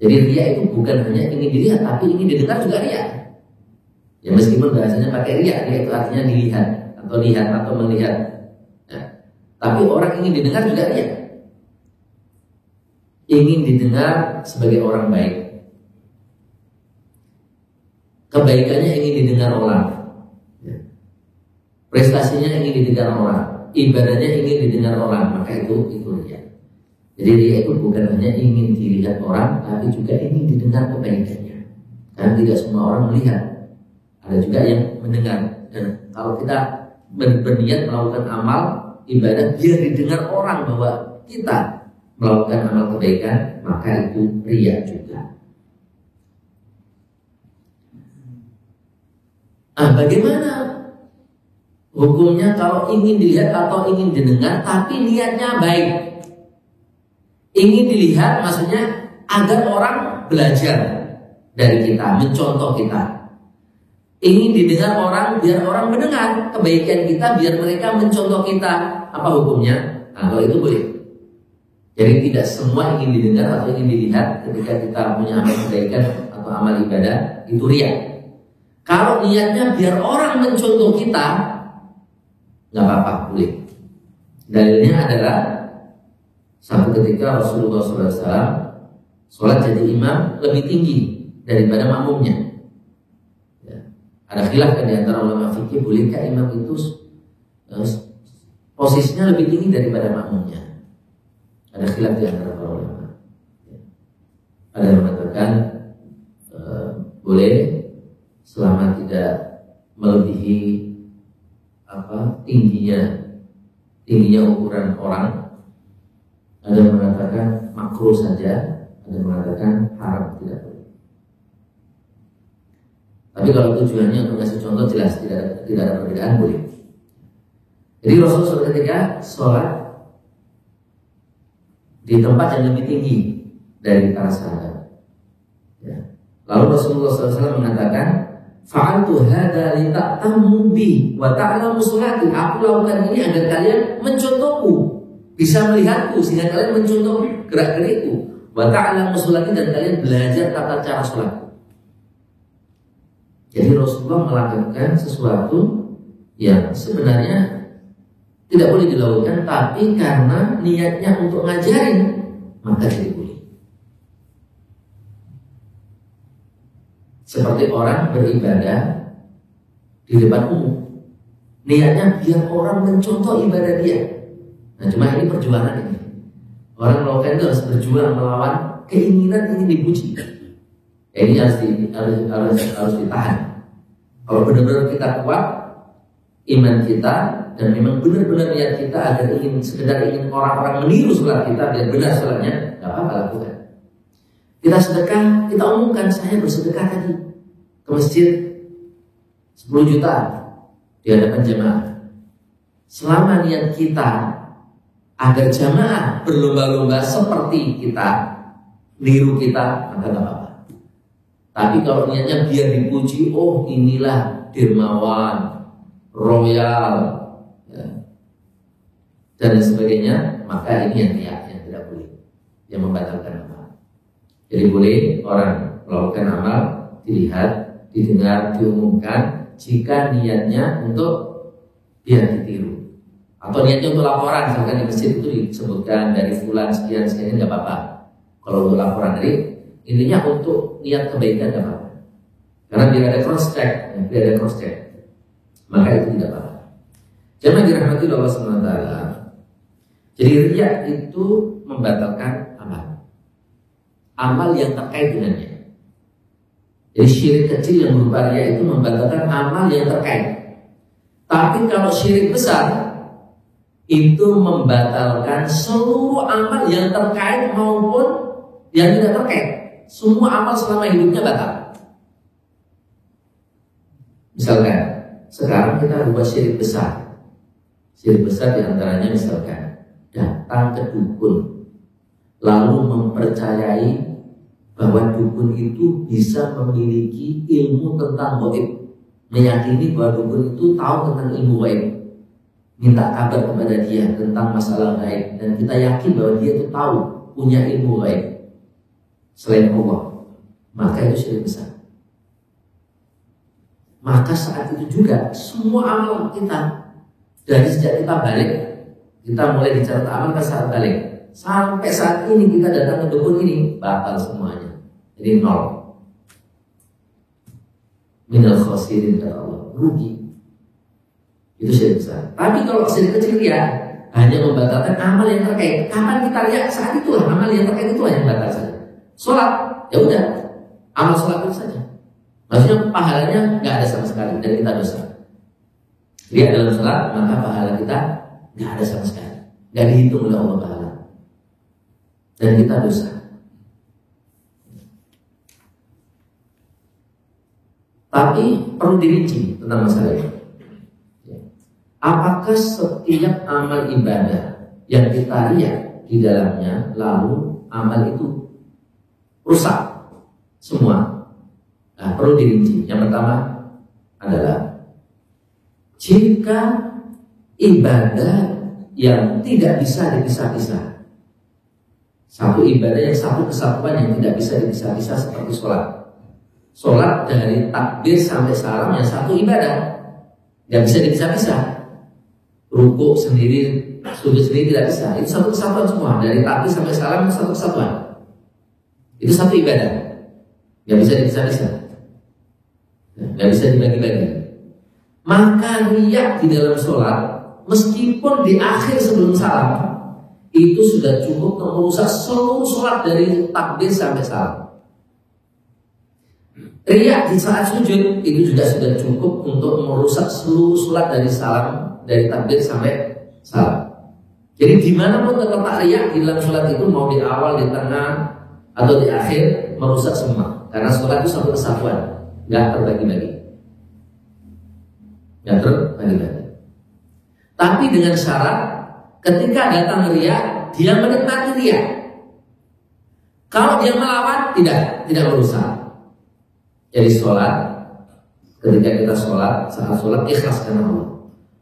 Jadi riya itu bukan hanya ingin dilihat, tapi ingin didengar juga riya. Ya meskipun bahasanya pakai riya, riya itu artinya dilihat atau lihat atau melihat. Ya. Tapi orang ingin didengar juga riya. Ingin didengar sebagai orang baik, kebaikannya ingin didengar orang, prestasinya ingin didengar orang, ibadahnya ingin didengar orang, maka itu riya. Jadi riya itu bukan hanya ingin dilihat orang, tapi juga ingin didengar kebaikannya. Karena tidak semua orang melihat, ada juga yang mendengar. Dan kalau kita berniat melakukan amal ibadah biar didengar orang bahwa kita melakukan amal kebaikan, maka itu riya juga. Bagaimana hukumnya kalau ingin dilihat atau ingin didengar tapi niatnya baik? Ingin dilihat maksudnya agar orang belajar dari kita, mencontoh kita. Ingin didengar orang biar orang mendengar kebaikan kita, biar mereka mencontoh kita. Apa hukumnya? Kalau itu boleh. Jadi tidak semua ingin didengar atau ingin dilihat ketika kita punya amal kebaikan atau amal ibadah itu riya. Kalau niatnya biar orang mencontoh kita, nggak apa-apa, boleh. Dalilnya adalah satu ketika Rasulullah SAW sholat jadi imam lebih tinggi daripada makmumnya. Ya. Ada khilaf kan di antara ulama fikih, bolehkah imam itu posisinya lebih tinggi daripada makmumnya? Ada khilaf di antara para ulama. Ada yang mengatakan boleh selama tidak melebihi tingginya ukuran orang. Ada yang mengatakan makruh saja, ada yang mengatakan haram, tidak boleh. Tapi kalau tujuannya untuk ngasih contoh jelas tidak ada perbedaan, boleh. Jadi Rasulullah ketika sholat di tempat yang lebih tinggi dari para sahabat. Ya. Lalu Rasulullah SAW mengatakan, fa'altu hadza li ta'tammu bi wa ta'lamu sholati. Aku lakukan ini agar kalian mencontohku, bisa melihatku sehingga kalian mencontoh gerak-gerikku. Wa ta'lamu sholati, dan kalian belajar tata cara sholatku. Jadi Rasulullah melakukan sesuatu yang sebenarnya tidak boleh dilakukan, tapi karena niatnya untuk ngajarin, maka jadi boleh. Seperti orang beribadah di depan umum, Niatnya biar orang mencontoh ibadah dia. Nah, cuma ini perjuangan ini. Orang melakukan itu harus berjuang melawan keinginan ingin dipuji. Ini harus ditahan. Kalau benar-benar kita kuat iman kita dan memang benar-benar niat kita agar ingin orang-orang meniru sholat kita biar benar sholatnya, nggak apa-apa lakukan. Kita sedekah, kita umumkan saya bersedekah tadi ke masjid 10 juta di hadapan jamaah. Selama niat kita agar jamaah berlomba-lomba seperti kita, niru kita, maka nggak apa-apa. Tapi kalau niatnya biar dipuji, oh inilah dermawan, royal, ya, dan sebagainya, maka ini yang tidak boleh, yang membatalkan amal. Jadi boleh orang melakukan amal dilihat, didengar, diumumkan jika niatnya untuk biar ditiru. Atau niatnya untuk laporan, misalkan di masjid itu disebutkan dari fulan sekian nggak apa-apa. Kalau untuk laporan dari intinya untuk niat kebaikan nggak apa-apa. Karena biar ada cross check, maka itu tidak apa-apa. Jangan dirahmati Allah SWT. Jadi riya itu membatalkan amal yang terkait dengannya. Jadi syirik kecil yang berupa riya itu membatalkan amal yang terkait. Tapi kalau syirik besar itu membatalkan seluruh amal yang terkait maupun yang tidak terkait. Semua amal selama hidupnya batal. Misalkan sekarang kita buat syirik besar. Syirik besar diantaranya misalkan datang ke dukun lalu mempercayai bahwa dukun itu bisa memiliki ilmu tentang gaib, meyakini bahwa dukun itu tahu tentang ilmu gaib, minta kabar kepada dia tentang masalah gaib, dan kita yakin bahwa dia itu tahu punya ilmu gaib selain Allah, maka itu syirik besar. Maka saat itu juga semua amal kita dari sejak kita balik, kita mulai dicatat amal ke saat balik sampai saat ini kita datang ke dukun ini batal semuanya, jadi nol. Minal khosirin kata Allah, rugi. Itu syirik besar. Tapi kalau syirik kecil ya hanya membatalkan amal yang terkait. Kapan kita lihat saat itulah amal yang terkait itulah yang batal saja. Sholat, ya udah, amal sholat itu saja. Maksudnya pahalanya nggak ada sama sekali dan kita dosa. Lihat dalam sholat, maka pahala kita nggak ada sama sekali, nggak dihitung oleh Allah Taala, dan kita dosa. Tapi perlu dirinci tentang masalah ini. Apakah setiap amal ibadah yang kita lihat di dalamnya lalu amal itu rusak semua? Nah, perlu dirinci. Yang pertama adalah jika ibadah yang tidak bisa dipisah-pisah, satu ibadah yang satu kesatuan yang tidak bisa dipisah-pisah seperti sholat. Sholat dari takbir sampai salam yang satu ibadah, nggak bisa dipisah-pisah. Rukuk sendiri, sujud sendiri tidak bisa. Itu satu kesatuan semua. Dari takbir sampai salam itu satu kesatuan. Itu satu ibadah, nggak bisa dipisah-pisah, nggak bisa dibagi-bagi. Maka riya di dalam sholat, meskipun di akhir sebelum salam, itu sudah cukup untuk merusak seluruh sholat dari takbir sampai salam. Riya di saat sujud itu juga sudah cukup untuk merusak seluruh sholat dari salam, dari takbir sampai salam. Jadi dimanapun terletak riya di dalam sholat itu, mau di awal, di tengah, atau di akhir, merusak semua. Karena sholat itu satu kesatuan, nggak terbagi-bagi. Nggak terbagi-bagi. Tapi dengan syarat, ketika datang riya, dia menikmati riya. Kalau dia melawan, tidak merusak. Jadi sholat, ketika kita sholat, saat sholat ikhlas karena Allah.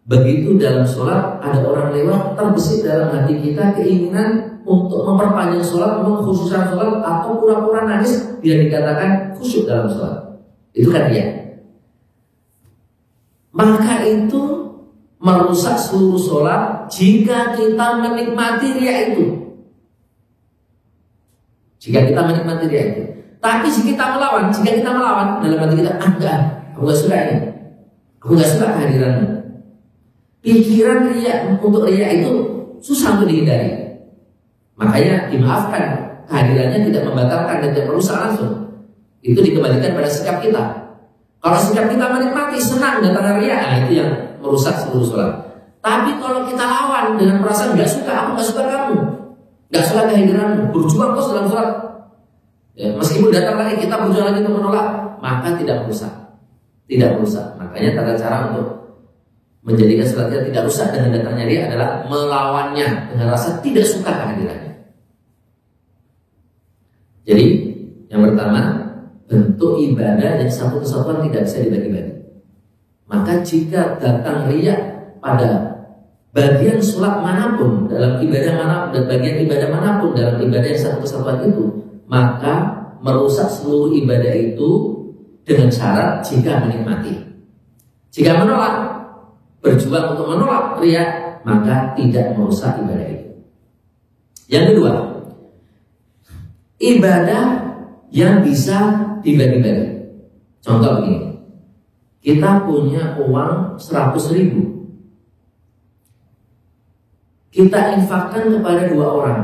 Begitu dalam sholat ada orang lewat, terbesit dalam hati kita keinginan untuk memperpanjang sholat, mengkhususkan sholat, atau pura-pura nangis biar dikatakan khusyuk dalam sholat. Itu kan dia. Maka itu merusak seluruh sholat jika kita menikmati riya itu. Jika kita menikmati riya itu. Tapi jika kita melawan dalam hati kita, enggak, aku gak suka ini, aku gak suka kehadiranmu, pikiran riya untuk riya itu susah untuk dihindari. Makanya dimaafkan, kehadirannya tidak membatalkan dan tidak merusak langsung. Itu dikembalikan pada sikap kita. Kalau sikap kita menikmati, senang datang riya, nah itu yang merusak seluruh sholat. Tapi kalau kita lawan dengan perasaan nggak suka, aku nggak suka kamu, nggak suka kehadiranmu, berjuang terus dalam sholat. Ya, meskipun datang lagi kita berjuang lagi untuk menolak, maka tidak merusak. Tidak merusak. Makanya tata cara untuk menjadikan sholat kita tidak rusak dengan datangnya dia adalah melawannya dengan rasa tidak suka kehadirannya. Jadi yang pertama, bentuk ibadah dan satu kesatuan tidak bisa dibagi-bagi. Maka jika datang riya pada bagian sholat manapun, dalam ibadah manapun, dan bagian ibadah manapun dalam ibadah yang satu kesatuan itu, maka merusak seluruh ibadah itu dengan syarat jika menikmati. Jika menolak, berjuang untuk menolak riya, maka tidak merusak ibadah itu. Yang kedua, ibadah yang bisa dibagi-bagi. Contoh begini, kita punya uang 100.000, kita infakkan kepada 2 orang.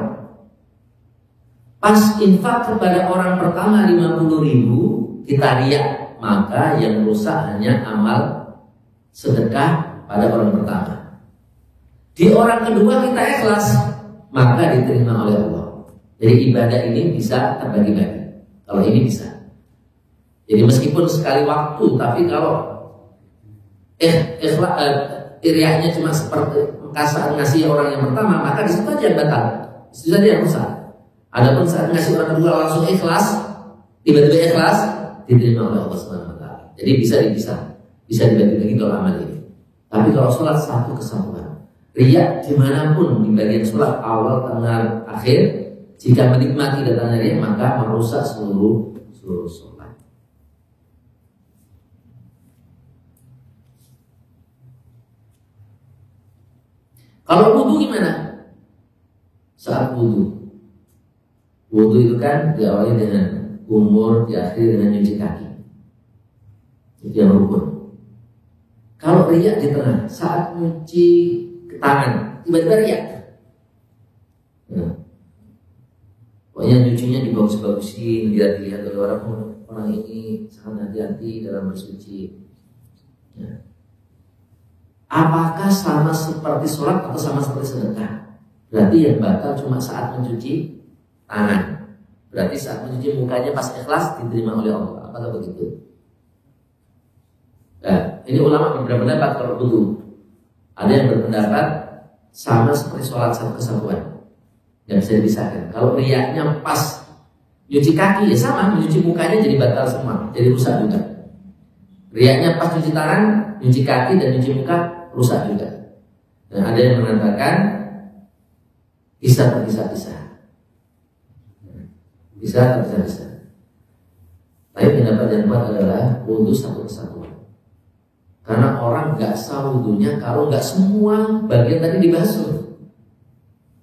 Pas infak kepada orang pertama 50.000, kita riya, maka yang rusak hanya amal sedekah pada orang pertama. Di orang kedua kita ikhlas, maka diterima oleh Allah. Jadi ibadah ini bisa terbagi-bagi. Kalau ini bisa. Jadi meskipun sekali waktu, tapi kalau riaknya cuma seperti saat ngasih orang yang pertama, maka di situ aja batal, di situ aja yang rusak. Adapun saat ngasih orang kedua langsung ikhlas, tiba-tiba ikhlas, diterima oleh Allah SWT. Jadi bisa dibagi-bagi kalau amal ini. Tapi kalau sholat satu kesatuan, riya dimanapun di bagian sholat awal, tengah, akhir, jika menikmati datangnya riya, maka merusak seluruh sholat. Kalau wudu gimana? Saat wudu itu kan diawali dengan umur, diakhiri dengan nyuci kaki. Itu yang rukun. Kalau riya di tengah, saat nyuci tangan, tiba-tiba riya. Nah, pokoknya nyucinya dibagus-bagusin, dilihat oleh orang ini sangat hati-hati dalam bersuci. Nah, apakah sama seperti sholat atau sama seperti sedekah? Berarti yang batal cuma saat mencuci tangan. Berarti saat mencuci mukanya pas ikhlas diterima oleh Allah. Apakah begitu? Nah, ini ulama beberapa pendapat kalau wudu. Ada yang berpendapat sama seperti sholat satu kesatuan, yang bisa dipisahkan. Kalau riyanya pas nyuci kaki ya sama, mencuci mukanya jadi batal semua, jadi rusak juga. Riyanya pas nyuci tangan, nyuci kaki dan nyuci muka rusak juga. Dan ada yang mengatakan bisa terpisah-pisah. Bisa terpisah-pisah. Tapi pendapat yang kuat adalah wudu satu kesatuan. Karena orang nggak sah wudunya kalau nggak semua bagian tadi dibasuh.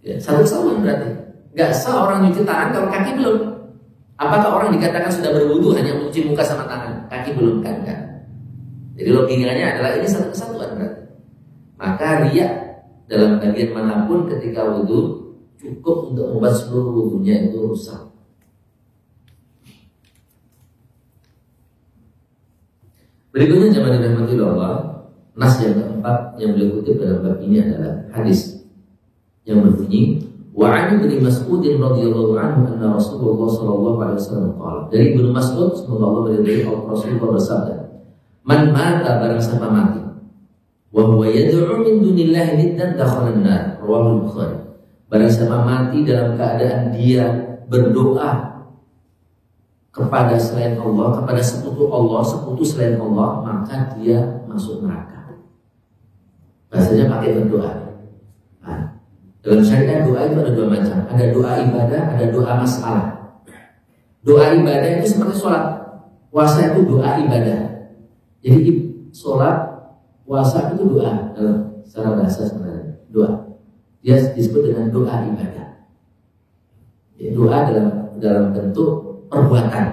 Ya, satu kesatuan berarti. Nggak sah orang nyuci tangan kalau kaki belum. Apakah orang dikatakan sudah berwudu hanya mencuci muka sama tangan, kaki belum kan? Jadi logikanya adalah ini satu kesatuan berarti. Maka riya dalam bagian manapun ketika wudu cukup untuk membuat seluruh wudunya itu rusak. Berikutnya jemaah dirahmati Allah, nas yang keempat yang beliau kutip dalam bab ini adalah hadis yang berbunyi wa 'an Ibnu Mas'ud radhiyallahu anhu anna Rasulullah sallallahu alaihi wasallam qala. Dari Ibnu Mas'ud semoga Allah meridai, Rasulullah bersabda, man mata barang siapa mati wa huwa yad'u min dunillahi niddan dakhala an-nar, rawahu Bukhari. Barang siapa mati dalam keadaan dia berdoa kepada selain Allah, kepada sekutu selain Allah, maka dia masuk neraka. Bahasanya pakai berdoa. Nah, dalam syariat doa itu ada 2 macam. Ada doa ibadah, ada doa masalah. Doa ibadah itu seperti sholat, puasa itu doa ibadah. Jadi sholat, puasa itu doa dalam secara bahasa sebenarnya doa. Dia disebut dengan doa ibadah. Ya, doa dalam bentuk perbuatan.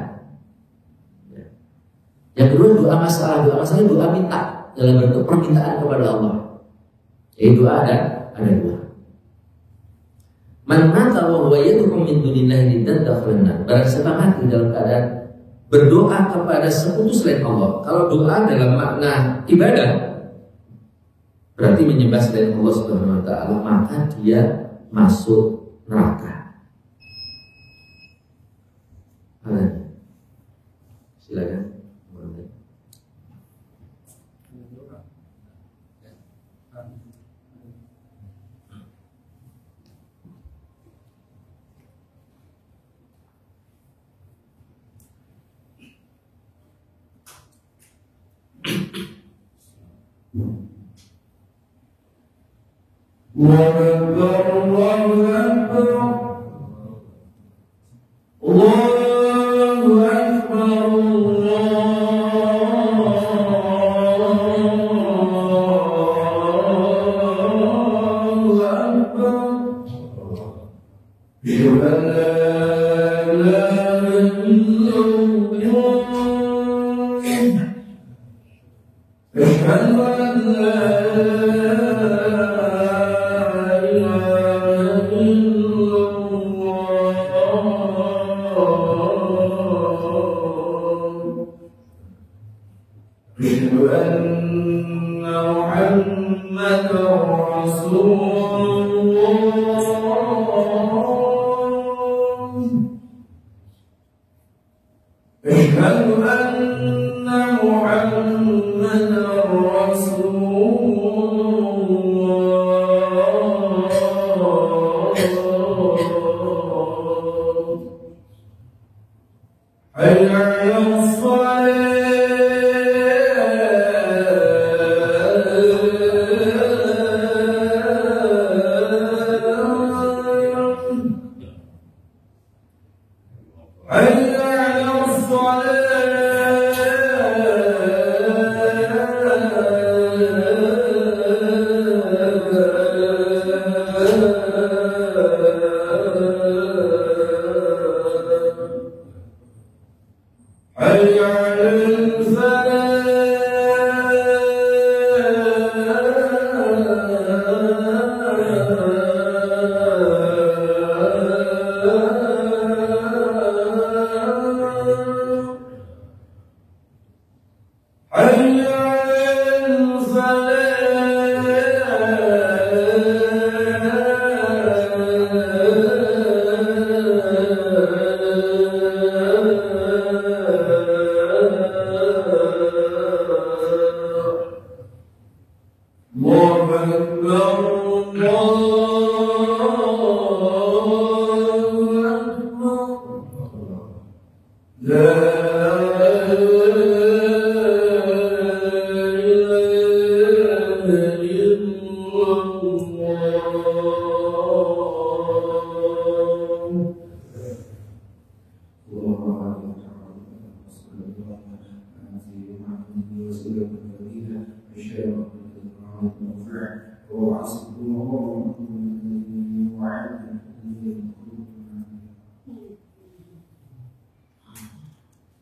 Yang kedua doa masalah. Doa masalah doa minta dalam bentuk permintaan kepada Allah. Jadi doa ada dua. Man mata wa huwa yad'u min dunillahi niddan dakhala an-nar. Barang siapa mati dalam keadaan berdoa kepada sekutu selain Allah. Kalau doa dalam makna ibadah berarti menyembah selain Allah Subhanahu wa taala, maka dia masuk neraka. Silakan.
Allahu Akbar, Allahu Akbar, Allahu Akbar, Allahu Akbar. Asyhadu an la ilaha illallah. Asyhadu an la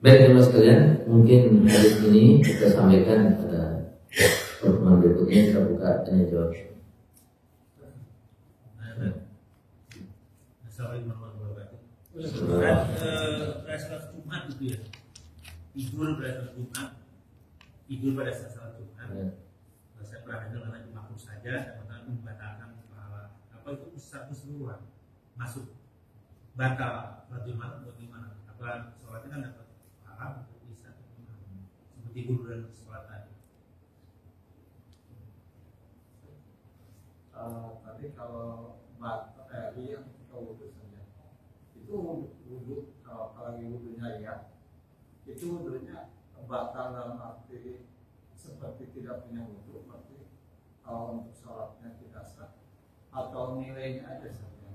Baik teman sekalian, mungkin hari ini kita sampaikan pada pertemuan berikutnya. Kita buka tanya jawab.
Assalamualaikum warahmatullahi wabarakatuh. Salat Jumat itu ya, tidur pada salat Jumat, tidur pada salat Jumat. Saya pernah dengar karena makruh saja, karena membatalkan pahala. Apa itu satu keseluruhan masuk batal bagaimana? Apa sholatnya kan dapat pahala untuk bisa seperti tidur dan sholat tadi.
Tapi kalau yang kita wudhu saja itu wudhu, kalau lagi wudhunya ya itu wudhunya batal dalam arti seperti tidak punya wudhu, berarti kalau untuk sholatnya tidak sah atau nilainya aja saja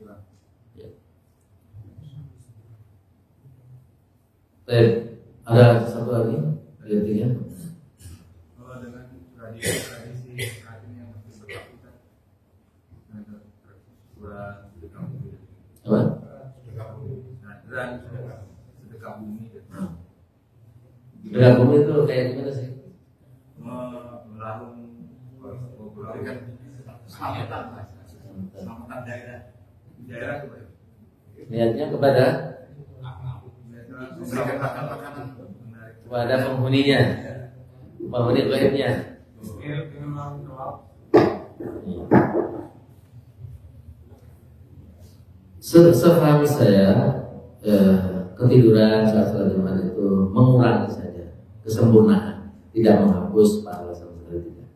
hilang.
Ada satu lagi gantinya.
Kalau dengan tradisi yang masih berlaku kan ada bulan sedekah bumi.
Apa?
Sedekah bumi.
Sedekah bumi itu kayak gimana sih?
Melahirkan
di daerah itu.
Niatnya kepada
Memberikan makan-makanan.
kepada penghuninya, penghuni gaibnya. Sefaham saya, ketiduran saat sholat Jumat itu mengurangi saja kesempurnaan, tidak menghapus pahala sama sekali tidak.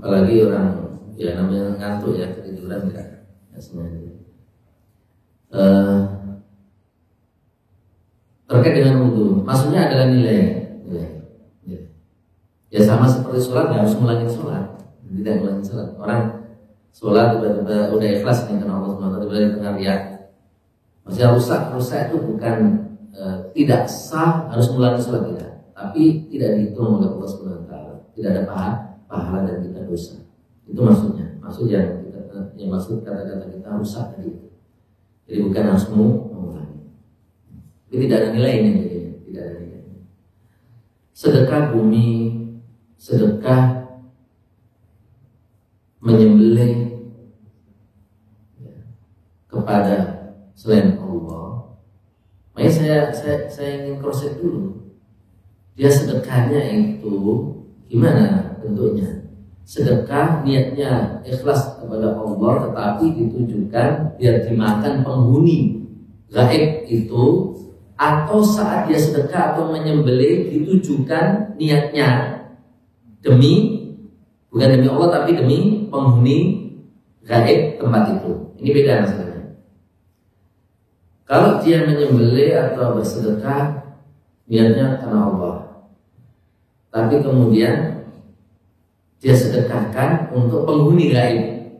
Apalagi orang ya namanya ngantuk ya, ketiduran tidak sengaja. Terkait dengan wudhu, maksudnya adalah nilai. Ya sama seperti sholat, nggak harus ngulangi sholat, tidak ngulangi sholat. Orang sholat tiba-tiba udah ikhlas nih karena Allah SWT, tiba-tiba di tengah lihat masih rusak itu bukan tidak sah harus ngulangi sholat, tidak, tapi tidak dihitung oleh Allah SWT, tidak ada pahala dan kita dosa. Itu maksudnya, maksud yang maksud kata-kata kita rusak tadi itu. Jadi bukan harus mengulangi. Jadi tidak ada nilainya, tidak ada nilainya. Sedekah bumi, sedekah menyembelih kepada selain Allah. Makanya saya ingin cross-check dulu. Dia sedekahnya itu gimana bentuknya? Sedekah niatnya ikhlas kepada Allah, tetapi ditujukan biar dimakan penghuni gaib itu, atau saat dia sedekah atau menyembelih ditujukan niatnya demi, bukan demi Allah tapi demi penghuni gaib tempat itu. Ini beda masalahnya. Kalau dia menyembelih atau bersedekah niatnya karena Allah, tapi kemudian dia sedekahkan untuk penghuni gaib.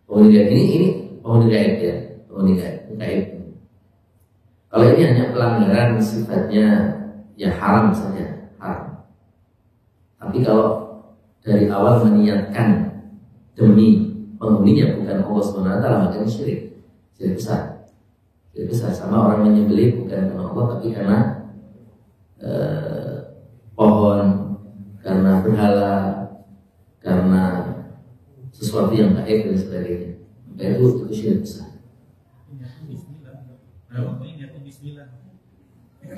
Penghuni gaib ini penghuni gaib ya, penghuni gaib. Kalau ini hanya pelanggaran sifatnya ya haram saja, haram. Tapi kalau dari awal meniatkan demi penghuninya bukan Allah SWT, maka ini syirik besar. Syirik besar, sama orang menyembelih bukan karena Allah tapi karena pohon, karena berhala, karena sesuatu yang gaib dan sebagainya. Maka itu syirik besar.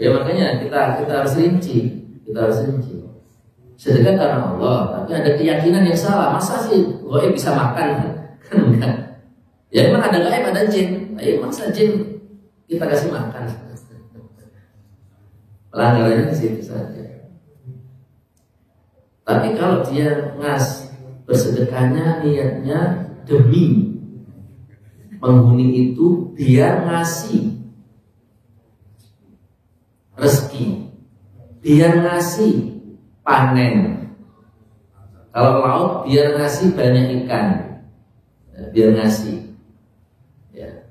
Ya makanya kita harus rinci, sedekah karena Allah, tapi ada keyakinan yang salah. Masa sih gaib bisa makan? Kan enggak. Ya memang ada gaib, ada jin. Ayo masa jin kita kasih makan? Pelanggarannya di situ saja. Tapi kalau dia bersedekahnya niatnya demi penghuni itu biar ngasih rezeki, biar ngasih panen. Kalau laut biar ngasih banyak ikan, biar ngasih. Ya.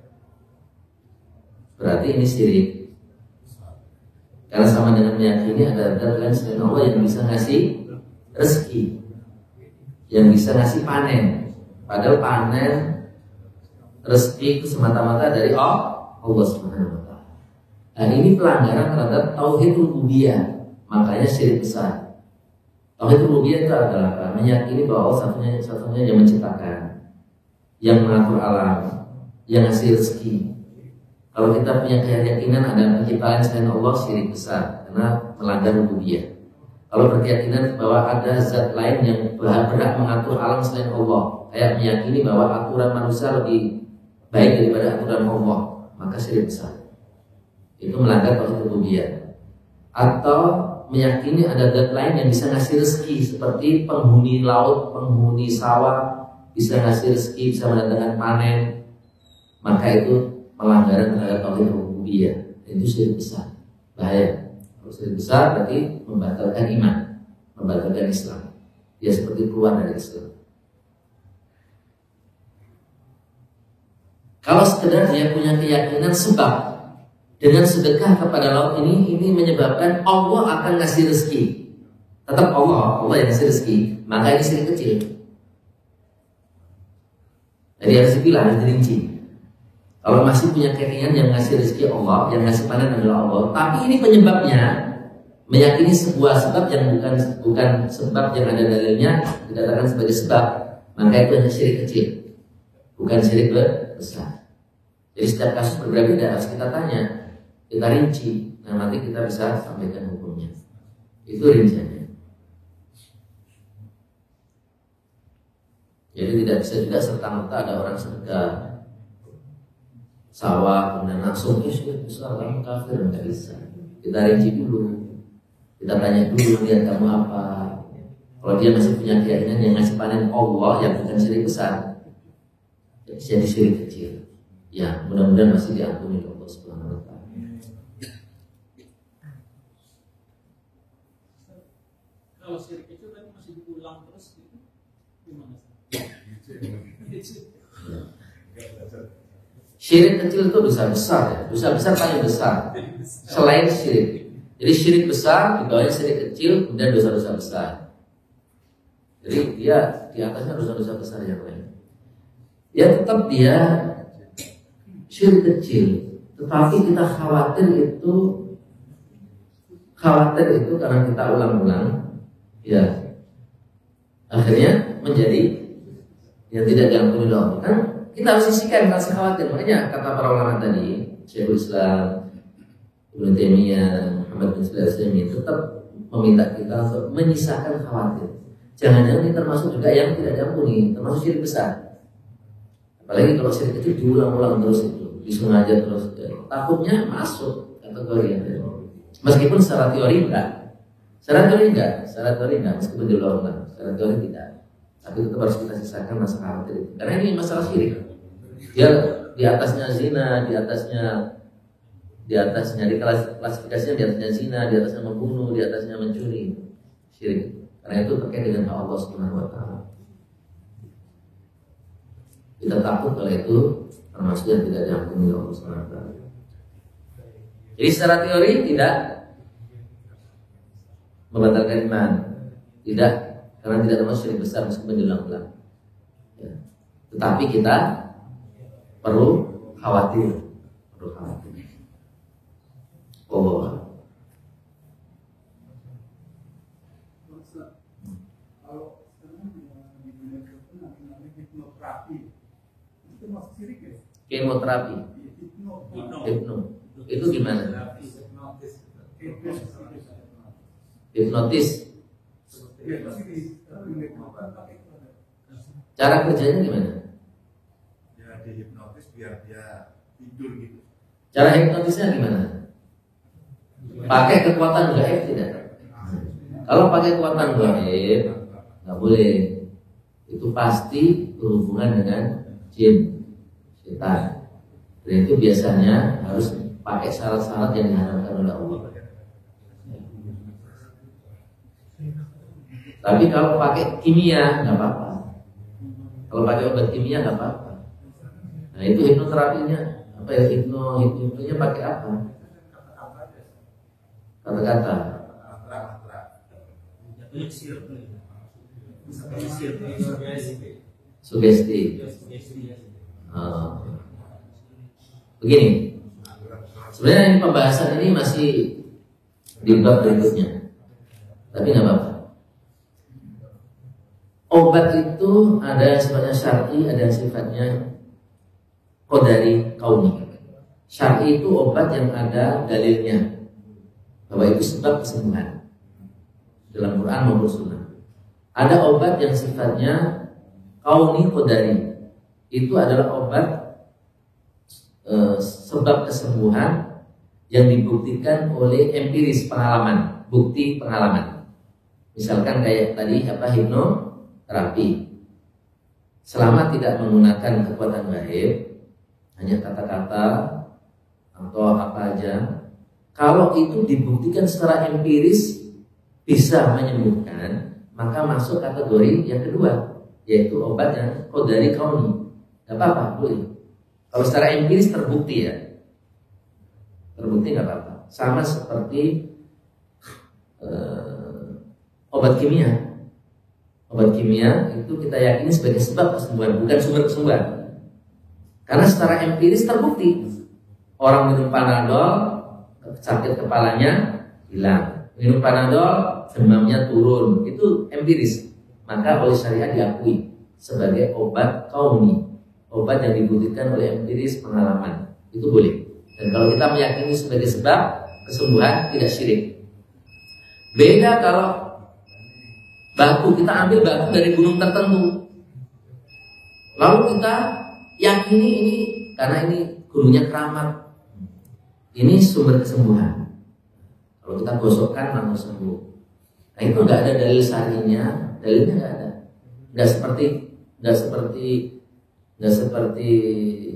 Berarti ini syirik. Karena sama dengan meyakini ada lain selain Allah yang bisa ngasih rezeki, yang bisa ngasih panen. Padahal panen rezeki itu semata-mata dari Allah Subhanahu wa ta'ala. Nah, ini pelanggaran terhadap tauhid rububiyah, makanya syirik besar. Tauhid rububiyah itu adalah meyakini bahwa Allah satunya yang menciptakan, yang mengatur alam, yang ngasih rezeki. Kalau kita punya keyakinan ada penciptaan selain Allah, syirik besar karena melanggar rububiyah. Kalau berkeyakinan bahwa ada zat lain yang berhak mengatur alam selain Allah, kayak meyakini bahwa aturan manusia lebih baik daripada aturan Allah, maka syirik besar. Itu melanggar tauhid rububiyah. Atau meyakini ada zat lain yang bisa ngasih rezeki, seperti penghuni laut, penghuni sawah, bisa ngasih rezeki, bisa mendatangkan panen, maka itu pelanggaran terhadap tauhid rububiyah. Itu syirik besar, bahaya. Kalau syirik besar berarti membatalkan iman, membatalkan Islam. Dia seperti keluar dari Islam. Kalau sekedar dia punya keyakinan sebab dengan sedekah kepada laut ini menyebabkan Allah akan ngasih rezeki, tetap Allah yang ngasih rezeki, maka ini syirik kecil. Jadi harus dipilah, harus dirinci. Kalau masih punya keyakinan yang ngasih rezeki Allah, yang ngasih panen adalah Allah, tapi ini penyebabnya, Meyakini sebuah sebab yang bukan sebab yang ada dalilnya dikatakan sebagai sebab, maka itu hanya syirik kecil, bukan syirik besar. Jadi setiap kasus berbeda harus kita tanya, kita rinci, nah nanti kita bisa sampaikan hukumnya. Itu rinciannya. Jadi tidak bisa juga serta-merta ada orang sedekah sawah kemudian langsung besar kamu kafir, nggak bisa. Kita rinci dulu, kita tanya dulu lihat kamu apa. Kalau dia masih punya keyakinan yang ngasih panen Allah yang bukan syirik besar, jadi syirik kecil. Ya mudah-mudahan masih diampuni Allah Subhanahu Wa Taala.
Kalau syirik kecil tadi masih diulang terus gitu, gimana?
Syirik kecil itu dosa besar ya, dosa besar paling besar selain syirik. Jadi syirik besar, di bawahnya syirik kecil, kemudian dosa-dosa besar. Jadi dia di atasnya dosa-dosa besar yang lain. Ya tetap dia syirik kecil, tetapi kita khawatir itu karena kita ulang-ulang, ya akhirnya menjadi yang tidak diampuni Allah. Kan kita harus sisihkan rasa khawatir. Makanya kata para ulama tadi, Syekhul Islam Ibnu Taimiyah, Muhammad bin Shalih Al-Utsaimin tetap meminta kita untuk menyisakan khawatir. Jangan-jangan ini termasuk juga yang tidak diampuni, termasuk syirik besar. Apalagi kalau syirik kecil diulang-ulang terus itu, disengaja terus, takutnya masuk kategori yang meskipun secara teori enggak, meskipun diulang-ulang, secara teori tidak. Tapi tetap harus kita sisakan rasa khawatir itu. Karena ini masalah syirik. Dia di atasnya zina, di atasnya di klasifikasinya di atasnya zina, di atasnya membunuh, di atasnya mencuri, syirik. Karena itu terkait dengan Allah Subhanahu Wa Taala. Kita takut kalau itu termasuk yang tidak diampuni Allah Subhanahu Wa Taala. Jadi secara teori tidak membatalkan iman, tidak, karena tidak termasuk syirik besar meskipun diulang-ulang. Ya. Tetapi kita perlu khawatir. Oh.
Kalau sekarang di dunia kedokteran namanya hipnoterapi, itu masuk syirik ya?
Kemoterapi. Hipno. Itu gimana? Hipnotis. Cara kerjanya gimana?
Ya dihipnotis biar dia tidur gitu.
Cara hipnotisnya gimana? Pakai kekuatan gaib tidak? Kalau pakai kekuatan gaib nggak boleh. Itu pasti berhubungan dengan jin, setan. Dan itu biasanya harus pakai syarat-syarat yang diharapkan oleh Allah. Tapi kalau pakai kimia nggak apa-apa. Kalau pakai obat kimia nggak apa-apa. Nah itu hipnoterapinya apa ya? Hipnonya pakai apa? Kata-kata. Sugesti. Begini. Sebenarnya ini pembahasan ini masih di bab berikutnya. Tapi nggak apa-apa. Obat itu ada yang sifatnya syar'i, ada yang sifatnya qadari kauni. Syar'i itu obat yang ada dalilnya bahwa itu sebab kesembuhan dalam Quran maupun Sunnah. Ada obat yang sifatnya kauni qadari. Itu adalah obat sebab kesembuhan yang dibuktikan oleh empiris, pengalaman, bukti pengalaman. Misalkan kayak tadi hipnoterapi. Selama tidak menggunakan kekuatan gaib, hanya kata-kata atau apa aja, kalau itu dibuktikan secara empiris bisa menyembuhkan, maka masuk kategori yang kedua, yaitu obat yang qadari kauni. Gak apa-apa, boleh. Kalau secara empiris terbukti ya, terbukti nggak apa-apa. Sama seperti obat kimia. Obat kimia itu kita yakini sebagai sebab kesembuhan, bukan sumber kesembuhan. Karena secara empiris terbukti. Orang minum Panadol, sakit kepalanya hilang. minum Panadol demamnya turun, itu empiris. Maka oleh syariat diakui sebagai obat kauni, obat yang dibuktikan oleh empiris pengalaman, itu boleh. Dan kalau kita meyakini sebagai sebab kesembuhan, tidak syirik. Beda kalau batu, kita ambil batu dari gunung tertentu, lalu kita yakini ini karena ini gunungnya keramat, ini sumber kesembuhan. Kalau kita gosokkan langsung sembuh. Nah itu nggak ada dalil syar'inya, dalilnya nggak ada. Nggak seperti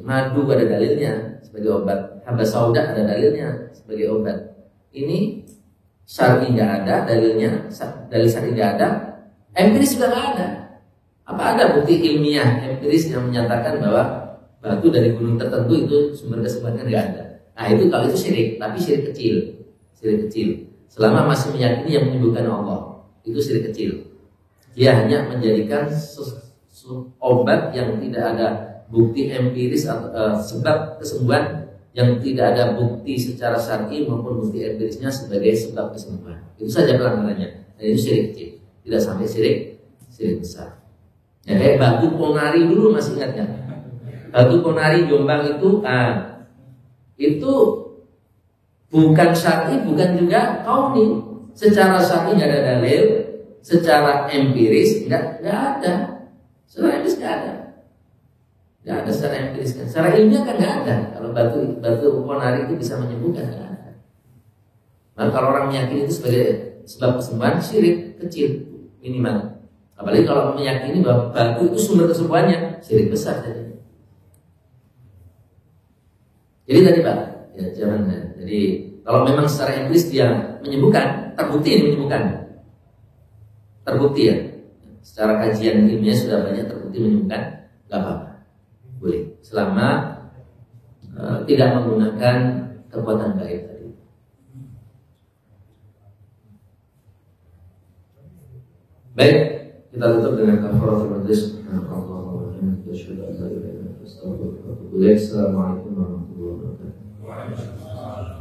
madu ada dalilnya sebagai obat, habas sauda ada dalilnya sebagai obat. Ini syar'i nggak ada dalilnya, dalil syar'i nggak ada, empiris juga nggak ada. Apa ada bukti ilmiah empiris yang menyatakan bahwa batu dari gunung tertentu itu sumber kesembuhan? Nggak ada. Nah itu kalau itu syirik, tapi syirik kecil. Syirik kecil. Selama masih meyakini yang menyembuhkan Allah, itu syirik kecil. Dia hanya menjadikan obat yang tidak ada bukti empiris atau sebab kesembuhan yang tidak ada bukti secara syar'i maupun bukti empirisnya sebagai sebab kesembuhan. Itu saja pelanggarannya. Dan itu syirik kecil. Tidak sampai syirik besar. Ya, kayak batu ponari dulu, masih ingat kan? Batu ponari Jombang itu bukan syar'i, bukan juga kauni. Secara syar'i nggak ada dalil, secara empiris nggak ada. Secara empiris nggak ada. Nggak ada secara empiris kan. Secara ilmiah kan nggak ada. Kalau batu ponari itu bisa menyembuhkan, nggak ada. Nah, kalau orang meyakini itu sebagai sebab kesembuhan, syirik kecil minimal. Apalagi kalau meyakini bahwa batu itu sumber kesembuhannya, syirik besar jadi. Jadi tadi Pak, ya jangan. Jadi kalau memang secara empiris dia menyembuhkan, terbukti menyembuhkan, terbukti ya. Secara kajian ilmiah sudah banyak terbukti menyembuhkan, nggak apa-apa, boleh. Selama tidak menggunakan kekuatan gaib tadi. Baik, kita tutup dengan kafaratul majlis. Assalamualaikum warahmatullahi wabarakatuh.